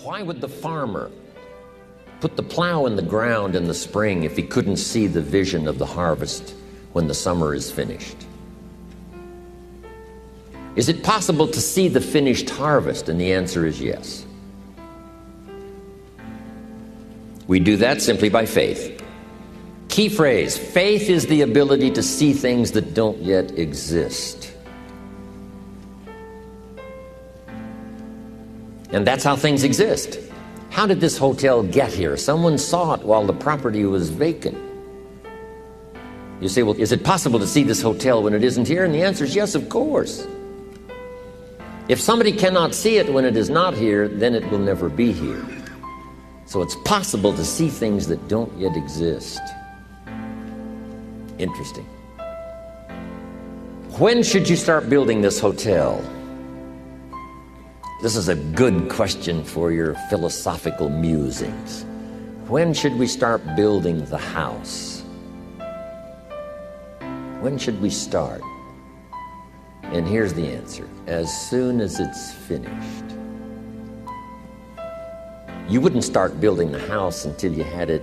Why would the farmer put the plow in the ground in the spring if he couldn't see the vision of the harvest when the summer is finished? Is it possible to see the finished harvest? And the answer is yes. We do that simply by faith. Key phrase, faith is the ability to see things that don't yet exist. And that's how things exist. How did this hotel get here? Someone saw it while the property was vacant. You say, well, is it possible to see this hotel when it isn't here? And the answer is yes, of course. If somebody cannot see it when it is not here, then it will never be here. So it's possible to see things that don't yet exist. Interesting. When should you start building this hotel? This is a good question for your philosophical musings. When should we start building the house? When should we start? And here's the answer. As soon as it's finished. You wouldn't start building the house until you had it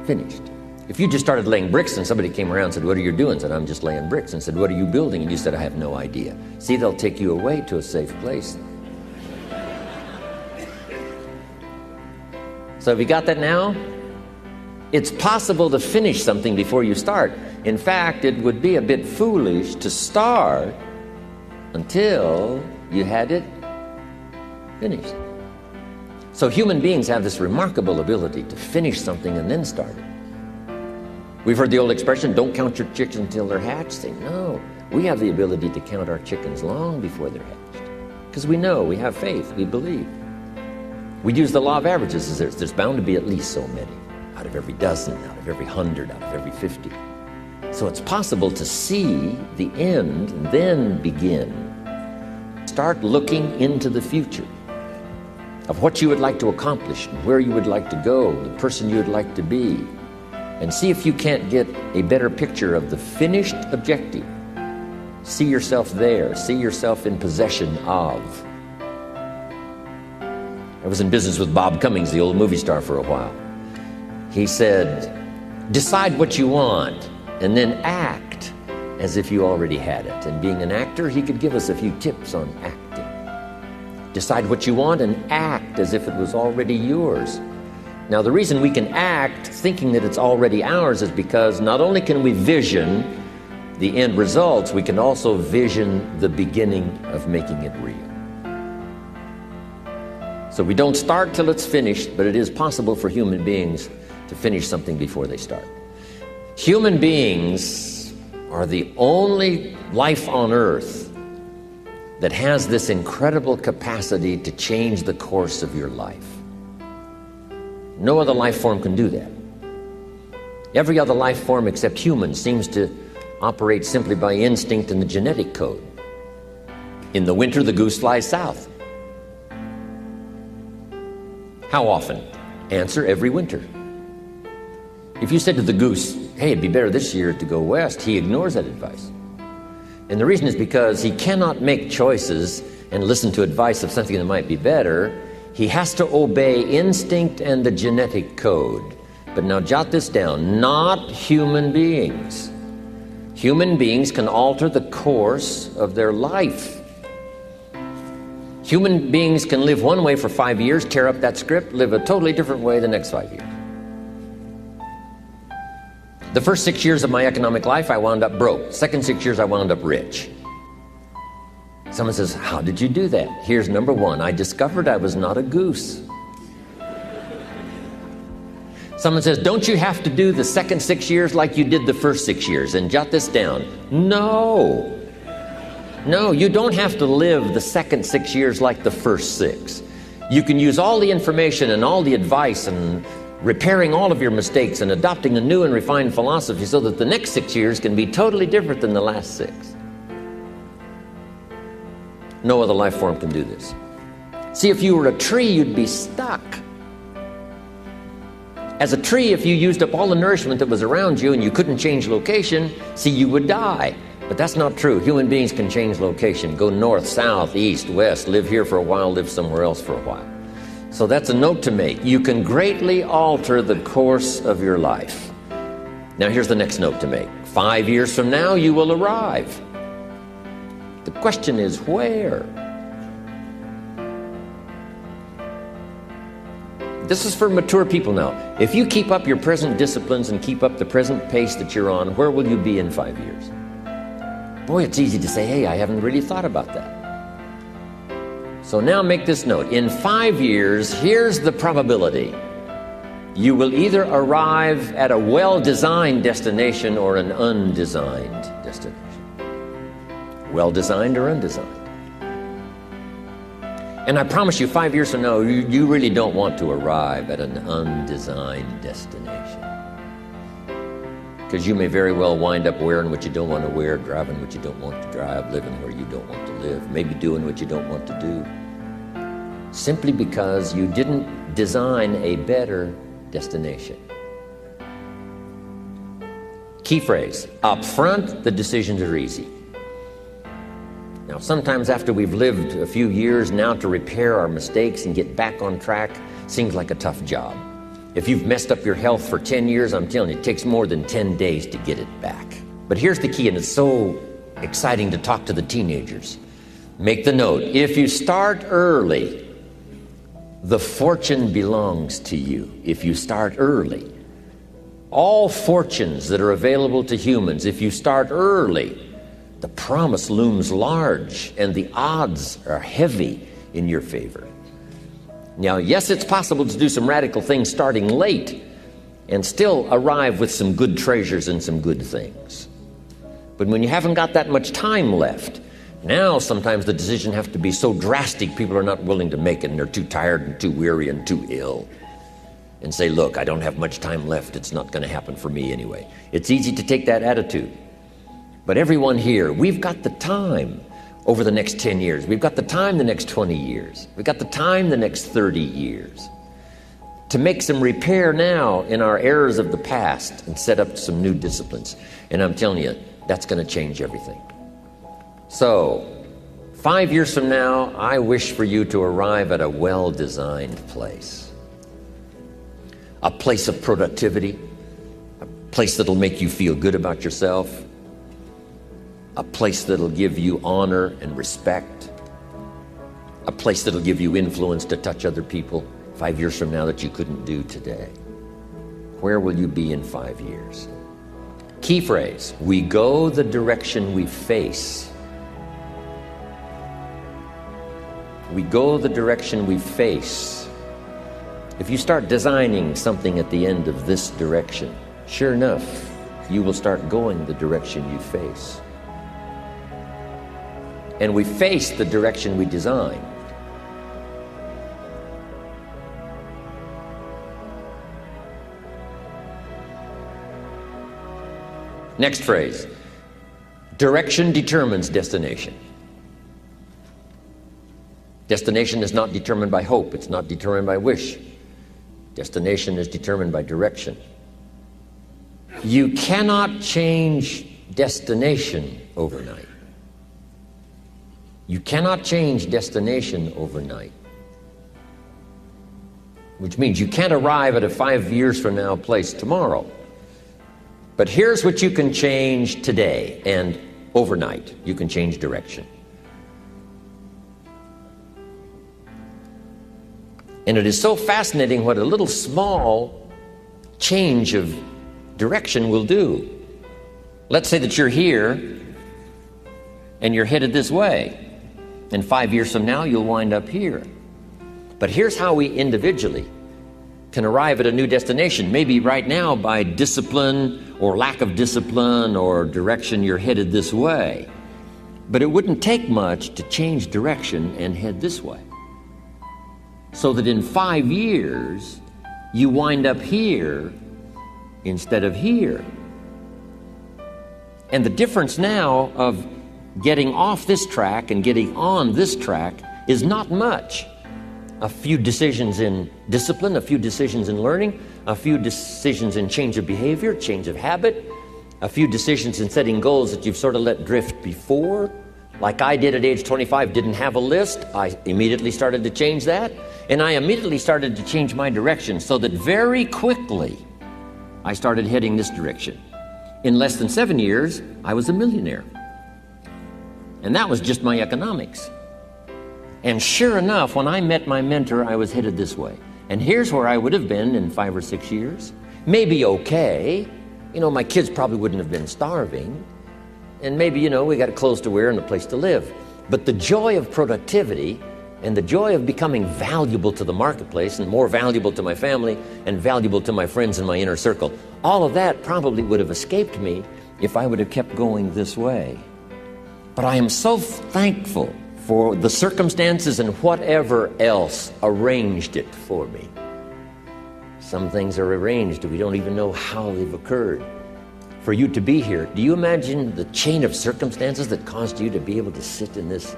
finished. If you just started laying bricks and somebody came around and said, what are you doing? I said, I'm just laying bricks. And said, what are you building? And you said, I have no idea. See, they'll take you away to a safe place. So have you got that now? It's possible to finish something before you start. In fact, it would be a bit foolish to start until you had it finished. So human beings have this remarkable ability to finish something and then start it. We've heard the old expression, don't count your chickens until they're hatched. Say, no, we have the ability to count our chickens long before they're hatched. Because we know, we have faith, we believe. We use the law of averages. There's bound to be at least so many. Out of every dozen, out of every 100, out of every 50. So it's possible to see the end and then begin. Start looking into the future of what you would like to accomplish, where you would like to go, the person you would like to be, and see if you can't get a better picture of the finished objective. See yourself there. See yourself in possession of. I was in business with Bob Cummings, the old movie star, for a while. He said, decide what you want and then act as if you already had it. And being an actor, he could give us a few tips on acting. Decide what you want and act as if it was already yours. Now, the reason we can act thinking that it's already ours is because not only can we vision the end results, we can also vision the beginning of making it real. So we don't start till it's finished, but it is possible for human beings to finish something before they start. Human beings are the only life on earth that has this incredible capacity to change the course of your life. No other life form can do that. Every other life form except humans seems to operate simply by instinct and the genetic code. In the winter, the goose flies south. How often? Answer, every winter. If you said to the goose, hey, it'd be better this year to go west, he ignores that advice. And the reason is because he cannot make choices and listen to advice of something that might be better. He has to obey instinct and the genetic code. But now jot this down, not human beings. Human beings can alter the course of their life. Human beings can live one way for 5 years, tear up that script, live a totally different way the next 5 years. The first 6 years of my economic life, I wound up broke. Second 6 years, I wound up rich. Someone says, how did you do that? Here's number one, I discovered I was not a goose. Someone says, don't you have to do the second 6 years like you did the first 6 years? And jot this down. No. No, you don't have to live the second 6 years like the first 6. You can use all the information and all the advice and repairing all of your mistakes and adopting a new and refined philosophy so that the next 6 years can be totally different than the last 6. No other life form can do this. See, if you were a tree, you'd be stuck. As a tree, if you used up all the nourishment that was around you and you couldn't change location, see, you would die. But that's not true. Human beings can change location, go north, south, east, west, live here for a while, live somewhere else for a while. So that's a note to make. You can greatly alter the course of your life. Now here's the next note to make. 5 years from now, you will arrive. The question is where? This is for mature people now. If you keep up your present disciplines and keep up the present pace that you're on, where will you be in 5 years? Boy, it's easy to say, hey, I haven't really thought about that. So now make this note. In 5 years, here's the probability. You will either arrive at a well-designed destination or an undesigned destination. Well-designed or undesigned. And I promise you, 5 years from now, you really don't want to arrive at an undesigned destination. Because you may very well wind up wearing what you don't want to wear, driving what you don't want to drive, living where you don't want to live, maybe doing what you don't want to do. Simply because you didn't design a better destination. Key phrase, up front, the decisions are easy. Now, sometimes after we've lived a few years, now to repair our mistakes and get back on track seems like a tough job. If you've messed up your health for 10 years, I'm telling you, it takes more than 10 days to get it back. But here's the key, and it's so exciting to talk to the teenagers. Make the note, if you start early, the fortune belongs to you. If you start early. All fortunes that are available to humans, if you start early, the promise looms large and the odds are heavy in your favor. Now, yes, it's possible to do some radical things starting late and still arrive with some good treasures and some good things. But when you haven't got that much time left, now sometimes the decision has to be so drastic people are not willing to make it, and they're too tired and too weary and too ill. And say, look, I don't have much time left. It's not going to happen for me anyway. It's easy to take that attitude. But everyone here, we've got the time over the next 10 years. We've got the time the next 20 years. We've got the time the next 30 years to make some repair now in our errors of the past and set up some new disciplines. And I'm telling you, that's going to change everything. So, 5 years from now, I wish for you to arrive at a well-designed place. A place of productivity, a place that'll make you feel good about yourself, a place that'll give you honor and respect, a place that'll give you influence to touch other people 5 years from now that you couldn't do today. Where will you be in 5 years? Key phrase, we go the direction we face. We go the direction we face. If you start designing something at the end of this direction, sure enough, you will start going the direction you face. And we face the direction we design. Next phrase, direction determines destination. Destination is not determined by hope. It's not determined by wish. Destination is determined by direction. You cannot change destination overnight. You cannot change destination overnight. Which means you can't arrive at a 5 years from now place tomorrow. But here's what you can change today and overnight. You can change direction. And it is so fascinating what a little small change of direction will do. Let's say that you're here and you're headed this way. And 5 years from now, you'll wind up here. But here's how we individually can arrive at a new destination. Maybe right now by discipline or lack of discipline or direction, you're headed this way. But it wouldn't take much to change direction and head this way. So that in 5 years, you wind up here instead of here. And the difference now of getting off this track and getting on this track is not much. A few decisions in discipline, a few decisions in learning, a few decisions in change of behavior, change of habit, a few decisions in setting goals that you've sort of let drift before. Like I did at age 25, didn't have a list. I immediately started to change that. And I immediately started to change my direction so that very quickly I started heading this direction. In less than 7 years, I was a millionaire. And that was just my economics. And sure enough, when I met my mentor, I was headed this way. And here's where I would have been in 5 or 6 years. Maybe okay. My kids probably wouldn't have been starving. And maybe, we got clothes to wear and a place to live. But the joy of productivity and the joy of becoming valuable to the marketplace and more valuable to my family and valuable to my friends in my inner circle, all of that probably would have escaped me if I would have kept going this way. But I am so thankful for the circumstances and whatever else arranged it for me. Some things are arranged, we don't even know how they've occurred. For you to be here, do you imagine the chain of circumstances that caused you to be able to sit in this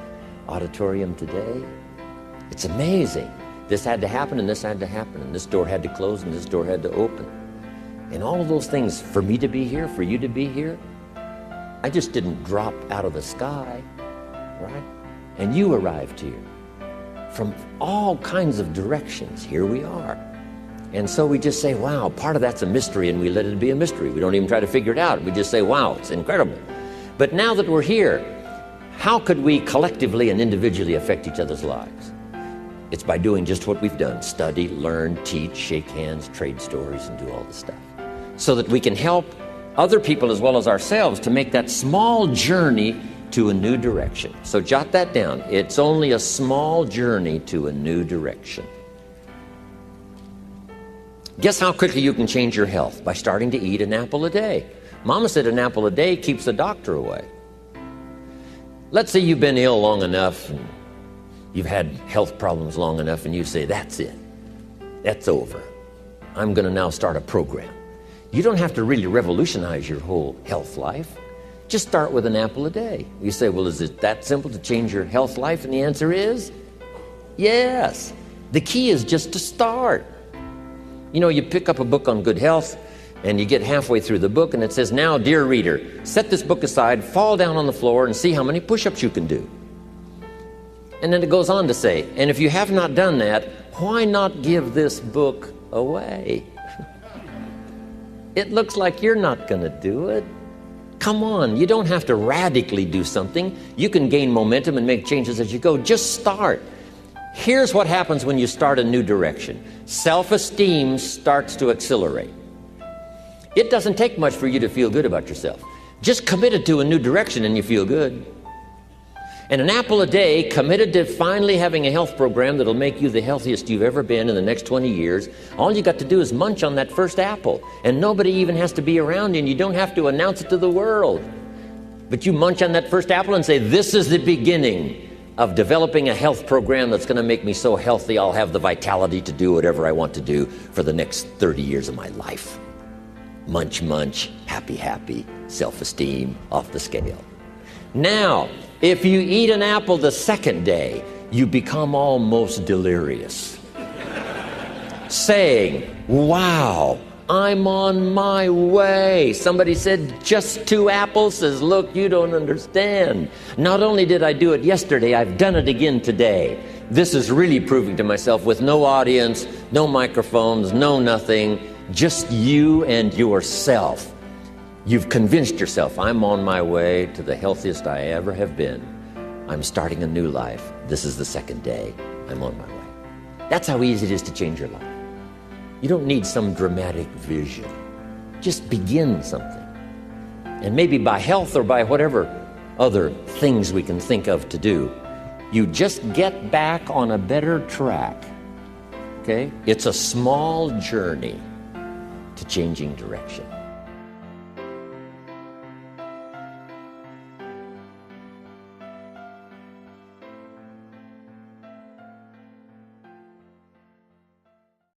auditorium today? It's amazing. This had to happen, and this had to happen, and this door had to close, and this door had to open. And all of those things, for me to be here, for you to be here, I just didn't drop out of the sky, right? And you arrived here. From all kinds of directions, here we are. And so we just say, wow, part of that's a mystery, and we let it be a mystery. We don't even try to figure it out. We just say, wow, it's incredible. But now that we're here, how could we collectively and individually affect each other's lives? It's by doing just what we've done: study, learn, teach, shake hands, trade stories, and do all the stuff. So that we can help other people as well as ourselves to make that small journey to a new direction. So jot that down. It's only a small journey to a new direction. Guess how quickly you can change your health? By starting to eat an apple a day. Mama said an apple a day keeps the doctor away. Let's say you've been ill long enough, and you've had health problems long enough, and you say, that's it. That's over. I'm going to now start a program. You don't have to really revolutionize your whole health life. Just start with an apple a day. You say, well, is it that simple to change your health life? And the answer is yes. The key is just to start. You pick up a book on good health, and you get halfway through the book, and it says, now, dear reader, set this book aside, fall down on the floor, and see how many push-ups you can do. And then it goes on to say, and if you have not done that, why not give this book away? It looks like you're not going to do it. Come on, you don't have to radically do something. You can gain momentum and make changes as you go. Just start. Here's what happens when you start a new direction. Self-esteem starts to accelerate. It doesn't take much for you to feel good about yourself. Just committed to a new direction and you feel good. And an apple a day, committed to finally having a health program that'll make you the healthiest you've ever been in the next 20 years, all you got to do is munch on that first apple. And nobody even has to be around you, and you don't have to announce it to the world. But you munch on that first apple and say, this is the beginning of developing a health program that's going to make me so healthy I'll have the vitality to do whatever I want to do for the next 30 years of my life. Munch, munch, happy, happy, self-esteem off the scale. Now, if you eat an apple the second day, you become almost delirious, saying, wow, I'm on my way. Somebody said, just 2 apples? Says, look, you don't understand. Not only did I do it yesterday, I've done it again today. This is really proving to myself with no audience, no microphones, no nothing, just you and yourself. You've convinced yourself, I'm on my way to the healthiest I ever have been. I'm starting a new life. This is the second day. I'm on my way. That's how easy it is to change your life. You don't need some dramatic vision. Just begin something. And maybe by health or by whatever other things we can think of to do, you just get back on a better track. Okay? It's a small journey to changing direction.